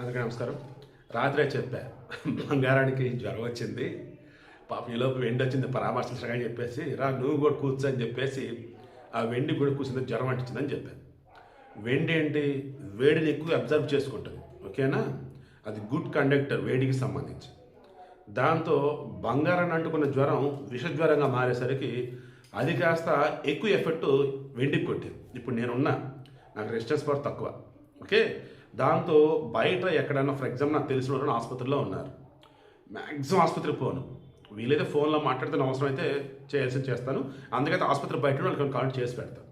అందరికీ నమస్కారం. రాత్రే చెప్పా బంగారానికి జ్వరం వచ్చింది, పాపం ఈలోపు వెండి వచ్చింది పరామర్శించగా చెప్పేసి రా నువ్వు కూడా కూర్చో అని చెప్పేసి ఆ వెండి కూడా కూర్చుంది, జ్వరం అంటించిందని చెప్పాను. వెండి ఏంటి, వేడిని ఎక్కువ అబ్జర్వ్ చేసుకుంటుంది, ఓకేనా? అది గుడ్ కండక్టర్ వేడికి సంబంధించి. దాంతో బంగారాన్ని అంటుకున్న జ్వరం విషజ్వరంగా మారేసరికి అది కాస్త ఎక్కువ ఎఫెక్ట్ వెండికి కొట్టింది. ఇప్పుడు నేనున్నా, నాకు రెసిస్టెన్స్ పవర్ తక్కువ, ఓకే? దాంతో బయట ఎక్కడన్నా ఫర్ ఎగ్జాంపుల్ నాకు తెలిసిన వాళ్ళు ఆసుపత్రిలో ఉన్నారు, మ్యాక్సిమం ఆసుపత్రికి పోను, వీలైతే ఫోన్లో మాట్లాడితే అవసరం అయితే చేయాల్సింది చేస్తాను, అందుకైతే ఆసుపత్రి బయట వాళ్ళకి కాల్ చేసి పెడతాను.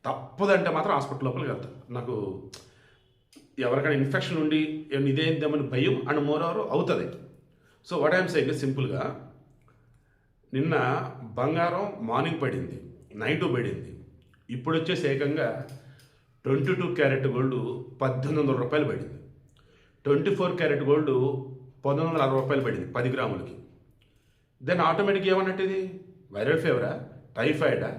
తప్పదంటే మాత్రం హాస్పిటల్ లోపలికి వెళ్తాను. నాకు ఎవరికైనా ఇన్ఫెక్షన్ ఉండి ఇదేద్దామని భయం అండ్ మోరవర్ అవుతుంది. సో వాట్ ఐఎమ్ సేయింగ్ సింపుల్గా, నిన్న బంగారం మార్నింగ్ పడింది, నైట్ పడింది, ఇప్పుడు వచ్చేసి ఏకంగా 22 క్యారెట్ గోల్డ్ 1800 రూపాయలు పడింది, 24 క్యారెట్ గోల్డ్ 1960 రూపాయలు పడింది 10 గ్రాములకి. దెన్ ఆటోమేటిక్గా ఏమన్నట్టు, ఇది వైరల్ ఫీవరా, టైఫాయిడా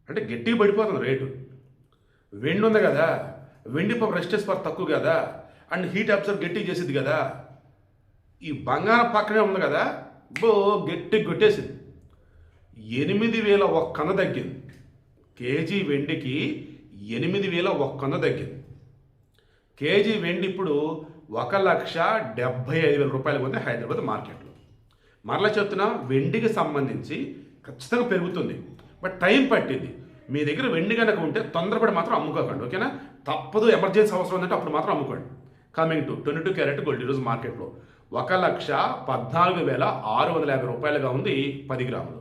అంటే గట్టిగా పడిపోతుంది రేటు. వెండి ఉంది కదా, వెండి రెసిస్టెన్స్ పవర్ తక్కువ కదా, అండ్ హీట్ అబ్జర్వ్ గట్టిగా చేసింది కదా. ఈ బంగారం పక్కనే ఉంది కదా, గట్టిగా కొట్టేసింది. 8,001 తగ్గింది. కేజీ వెండికి 8,001 తగ్గింది. కేజీ వెండి ఇప్పుడు 1,75,000 రూపాయలు ఉంది హైదరాబాద్ మార్కెట్లో. మరలా చెప్తున్నా, వెండికి సంబంధించి ఖచ్చితంగా పెరుగుతుంది, బట్ టైం పట్టింది. మీ దగ్గర వెండి కనుక ఉంటే తొందరపడి మాత్రం అమ్ముకోకండి, ఓకేనా? తప్పదు, ఎమర్జెన్సీ అవసరం ఉందంటే అప్పుడు మాత్రం అమ్ముకోండి. కమింగ్ టు 22 క్యారెట్ గోల్డ్ ఈరోజు మార్కెట్లో 1,14,650 రూపాయలుగా ఉంది 10 గ్రాములు.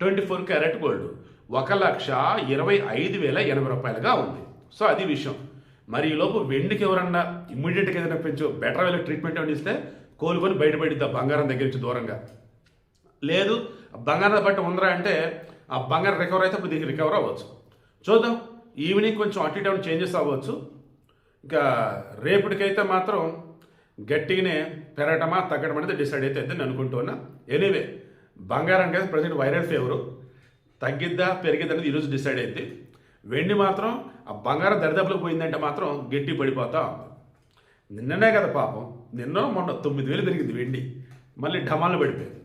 24 క్యారెట్ గోల్డ్ 1,25,080 రూపాయలుగా ఉంది. సో అది విషయం. మరి ఈలోపు వెండికి ఎవరన్నా ఇమ్మీడియట్గా ఏదైనా పెంచు బెటర్ వేలో ట్రీట్మెంట్ ఏమైనా ఇస్తే కోలుకొని బయటపడిద్దా బంగారం దగ్గర నుంచి దూరంగా. లేదు బంగారం బట్టి ఉందరా అంటే ఆ బంగారం రికవర్ అయితే ఇప్పుడు దీనికి రికవర్ అవ్వచ్చు. చూద్దాం, ఈవినింగ్ కొంచెం అటు ఇటు చేంజెస్ అవ్వచ్చు. ఇంకా రేపటికైతే మాత్రం గట్టిగానే పెరగటమా తగ్గడం అనేది డిసైడ్ అయితే నేను అనుకుంటున్నా. ఎనీవే, బంగారానికి అయితే ప్రజెంట్ వైరల్ ఫీవరు తగ్గిద్దా పెరిగిద్దా అనేది ఈరోజు డిసైడ్ అయింది. వెండి మాత్రం ఆ బంగారం దరిదాపులకు పోయిందంటే మాత్రం గట్టి పడిపోతా ఉంది. నిన్ననే కదా పాపం, నిన్న మొన్న 9,000 పెరిగింది వెండి, మళ్ళీ ఢమాలు పడిపోయింది.